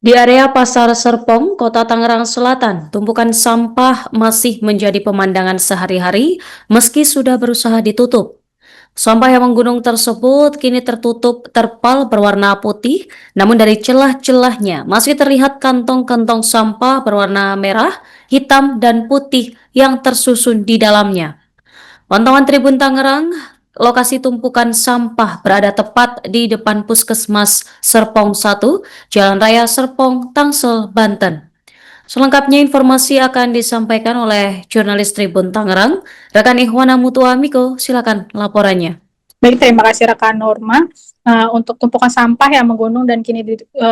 Di area Pasar Serpong, Kota Tangerang Selatan, tumpukan sampah masih menjadi pemandangan sehari-hari meski sudah berusaha ditutup. Sampah yang menggunung tersebut kini tertutup terpal berwarna putih, namun dari celah-celahnya masih terlihat kantong-kantong sampah berwarna merah, hitam, dan putih yang tersusun di dalamnya. Pantauan Tribun Tangerang, lokasi tumpukan sampah berada tepat di depan Puskesmas Serpong 1, Jalan Raya Serpong, Tangsel, Banten. Selengkapnya informasi akan disampaikan oleh jurnalis Tribun Tangerang, rekan Ikhwana Mutua Miko, silakan laporannya. Baik, terima kasih rekan Norma. Untuk tumpukan sampah yang menggunung dan kini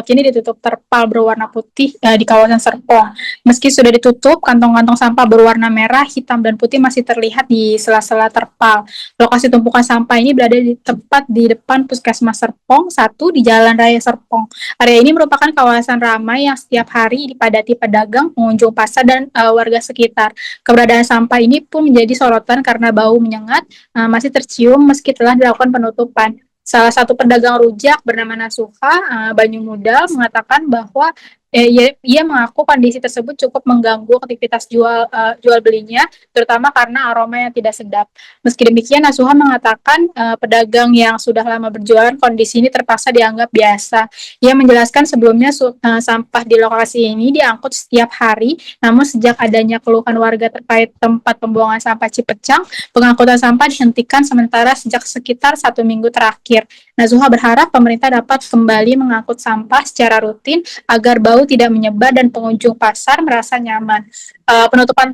ditutup terpal berwarna putih di kawasan Serpong. Meski sudah ditutup, kantong-kantong sampah berwarna merah, hitam, dan putih masih terlihat di sela-sela terpal. Lokasi tumpukan sampah ini berada tepat di depan Puskesmas Serpong 1 di Jalan Raya Serpong. Area ini merupakan kawasan ramai yang setiap hari dipadati pedagang, pengunjung pasar, dan warga sekitar. Keberadaan sampah ini pun menjadi sorotan karena bau menyengat masih tercium meski telah dilakukan penutupan. Salah satu pedagang rujak bernama Nasuha Banyu Muda mengatakan bahwa ia mengaku kondisi tersebut cukup mengganggu aktivitas jual belinya, terutama karena aroma yang tidak sedap. Meski demikian, Nasuha mengatakan pedagang yang sudah lama berjualan kondisi ini terpaksa dianggap biasa. Ia menjelaskan sebelumnya sampah di lokasi ini diangkut setiap hari, namun sejak adanya keluhan warga terkait tempat pembuangan sampah Cipecang, pengangkutan sampah dihentikan sementara sejak sekitar 1 minggu terakhir. Nasuha berharap pemerintah dapat kembali mengangkut sampah secara rutin agar bau tidak menyebar dan pengunjung pasar merasa nyaman. Penutupan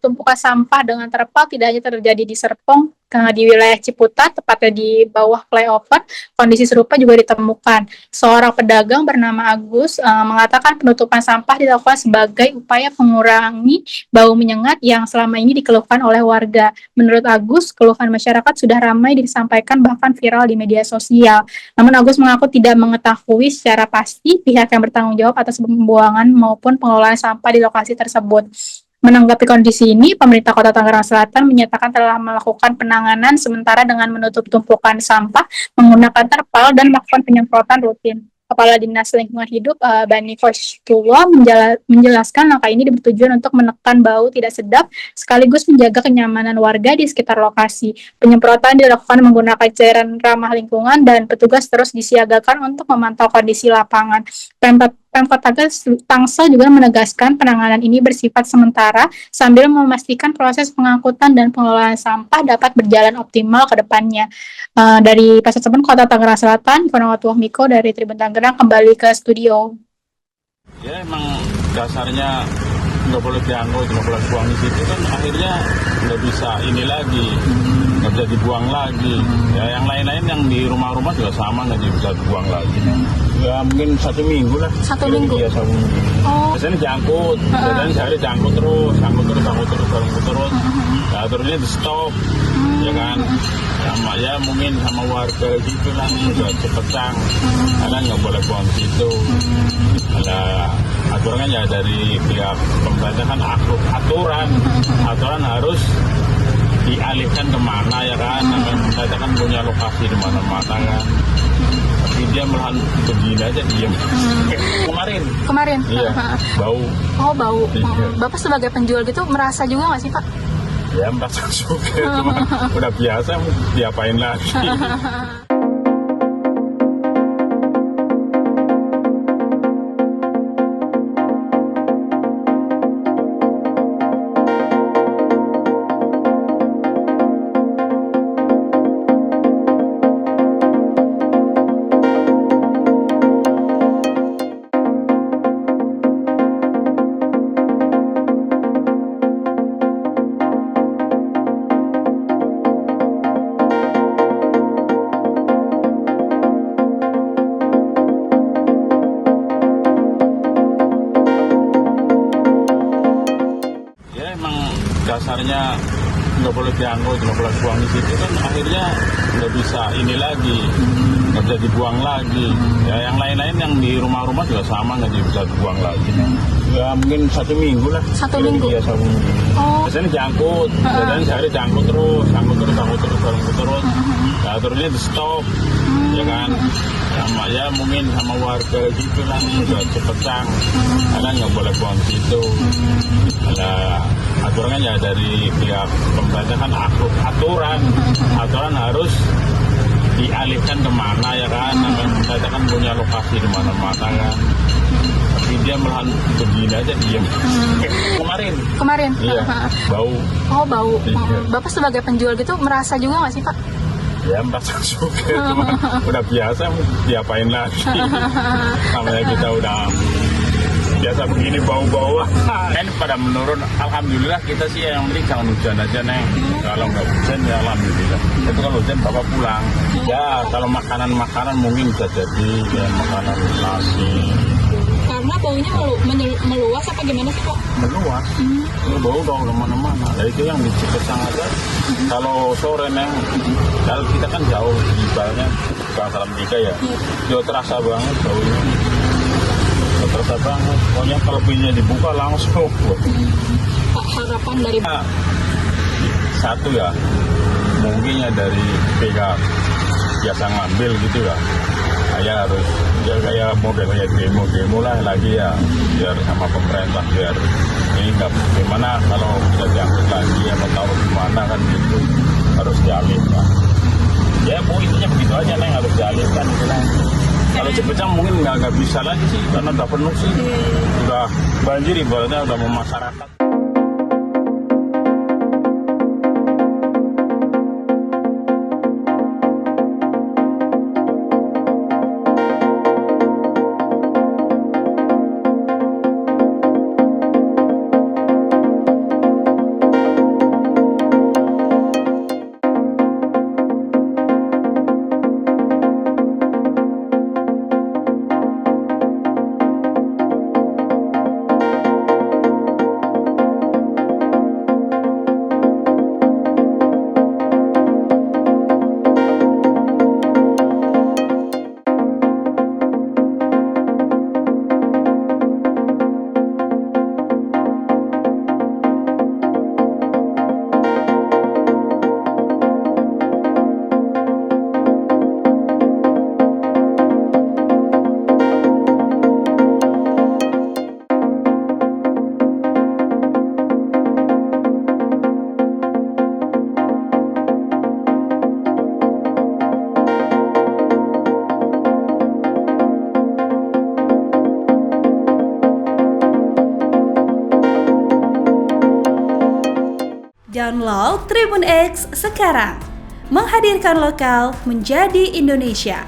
tumpukan sampah dengan terpal tidak hanya terjadi di Serpong, di wilayah Ciputat, tepatnya di bawah flyover, kondisi serupa juga ditemukan. Seorang pedagang bernama Agus mengatakan penutupan sampah dilakukan sebagai upaya mengurangi bau menyengat yang selama ini dikeluhkan oleh warga. Menurut Agus, keluhan masyarakat sudah ramai disampaikan bahkan viral di media sosial. Namun Agus mengaku tidak mengetahui secara pasti pihak yang bertanggung jawab atas pembuangan maupun pengelolaan sampah di lokasi tersebut. Menanggapi kondisi ini, pemerintah Kota Tangerang Selatan menyatakan telah melakukan penanganan sementara dengan menutup tumpukan sampah menggunakan terpal dan melakukan penyemprotan rutin. Kepala Dinas Lingkungan Hidup Bani Koshkuwa menjelaskan langkah ini bertujuan untuk menekan bau tidak sedap sekaligus menjaga kenyamanan warga di sekitar lokasi. Penyemprotan dilakukan menggunakan cairan ramah lingkungan dan petugas terus disiagakan untuk memantau kondisi lapangan. Pemkot Tangsel juga menegaskan penanganan ini bersifat sementara sambil memastikan proses pengangkutan dan pengelolaan sampah dapat berjalan optimal ke depannya. Dari Pasar Sebon, Kota Tangerang Selatan, Ikhwana Miko dari Tribun Tangerang kembali ke studio. Ya emang dasarnya nggak boleh diangkut, nggak boleh buang di situ kan akhirnya nggak bisa ini lagi, nggak bisa dibuang lagi. Ya yang lain-lain yang di rumah-rumah juga sama nggak bisa dibuang lagi. Ya mungkin 1 minggu lah. 1 minggu? Iya 1 minggu. Oh. Biasanya diangkut, biasanya sehari diangkut terus. Ya terusnya di stop, ya kan. Ya mungkin sama warga gitu lah, udah Cipecang, karena nggak boleh buang di situ. Ada aturannya ya dari pihak pemerintah kan aturan harus dialihkan kemana ya kan, pemerintah kan punya lokasi di mana-mana kan. Tapi dia malahan begini aja diem. Kemarin? Iya, bau. Oh, bau. Iya. Bapak sebagai penjual gitu merasa juga nggak sih, Pak? Ya merasa juga, cuma udah biasa, diapain lagi. Dasarnya nggak boleh diangkut, nggak boleh buang di situ kan akhirnya nggak bisa ini lagi, nggak bisa dibuang lagi. Ya yang lain-lain yang di rumah-rumah juga sama nggak bisa dibuang lagi. Ya mungkin 1 minggu lah. 1 minggu? Iya 1 minggu. Oh. Biasanya diangkut, biasanya sehari diangkut terus. Ya terusnya di stop, ya kan. sama ya mungkin sama warga gitu lah udah cepetang karena nggak boleh buang situ. Ada aturannya ya dari pihak pemerintah kan aturan harus dialihkan kemana ya kan, pemerintah kan punya lokasi di mana-mana kan. Tapi dia malahan begini aja diem. Kemarin? Iya, bau. Oh, bau. Iya. Bapak sebagai penjual gitu merasa juga nggak sih, Pak? Ya merasa suka, cuma udah biasa, diapain lagi. Namanya kita udah biasa begini bau-bau. Ini pada menurun, alhamdulillah kita sih yang penting jangan hujan aja Neng. Kalau nggak hujan ya alhamdulillah. Itu kalau hujan Bapak pulang. Ya kalau makanan mungkin bisa jadi ya makanan nasi. Karena baunya meluas apa gimana sih, Pak? Meluas, bau udah kemana-mana. Nah, itu yang di Cipecang aja. Kalau sore Neng, kalau kita kan jauh ibaratnya Bang Salatiga ya, itu terasa banget baunya. Terasa banget. Pokoknya kalau pinnya dibuka langsung. Pak, harapan dari Satu ya, mungkin ya dari pihak biasa ngambil gitu ya. Saya harus ya kayak modelnya demo lah lagi ya, biar sama pemerintah biar ini nggak gimana kalau bisa diangkut lagi atau taruh di mana kan gitu harus dialihkan. Ya bu intinya begitu aja Neng, harus dialihkan gitu lah. Kalau Cipecang mungkin nggak bisa lagi sih karena udah penuh sih, udah banjir ibaratnya udah mau masyarakat. Download Tribun X sekarang, menghadirkan lokal menjadi Indonesia.